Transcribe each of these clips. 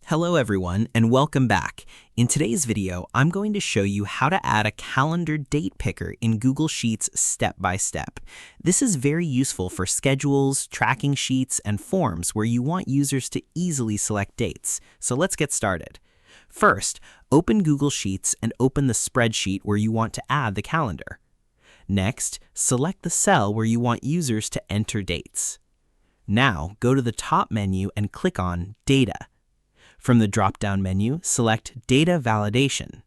Hello everyone and welcome back. In today's video, I'm going to show you how to add a calendar date picker in Google Sheets step by step. This is very useful for schedules, tracking sheets, and forms where you want users to easily select dates. So let's get started. First, open Google Sheets and open the spreadsheet where you want to add the calendar. Next, select the cell where you want users to enter dates. Now, go to the top menu and click on Data. From the drop-down menu, select Data Validation.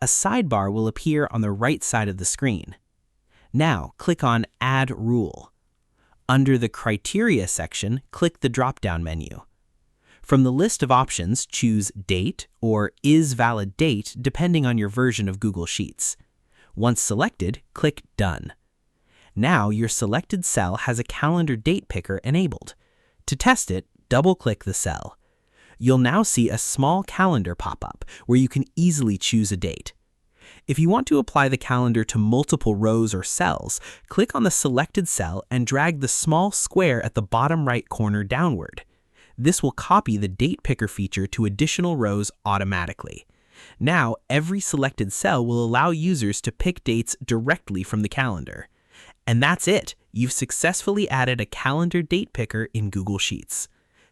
A sidebar will appear on the right side of the screen. Now, click on Add Rule. Under the Criteria section, click the drop-down menu. From the list of options, choose Date or Is Valid Date depending on your version of Google Sheets. Once selected, click Done. Now your selected cell has a calendar date picker enabled. To test it, double-click the cell. You'll now see a small calendar pop up where you can easily choose a date. If you want to apply the calendar to multiple rows or cells, click on the selected cell and drag the small square at the bottom right corner downward. This will copy the date picker feature to additional rows automatically. Now, every selected cell will allow users to pick dates directly from the calendar. And that's it! You've successfully added a calendar date picker in Google Sheets.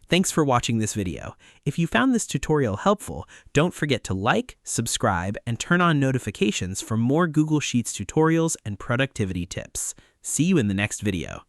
Thanks for watching this video. If you found this tutorial helpful, don't forget to like, subscribe, and turn on notifications for more Google Sheets tutorials and productivity tips. See you in the next video.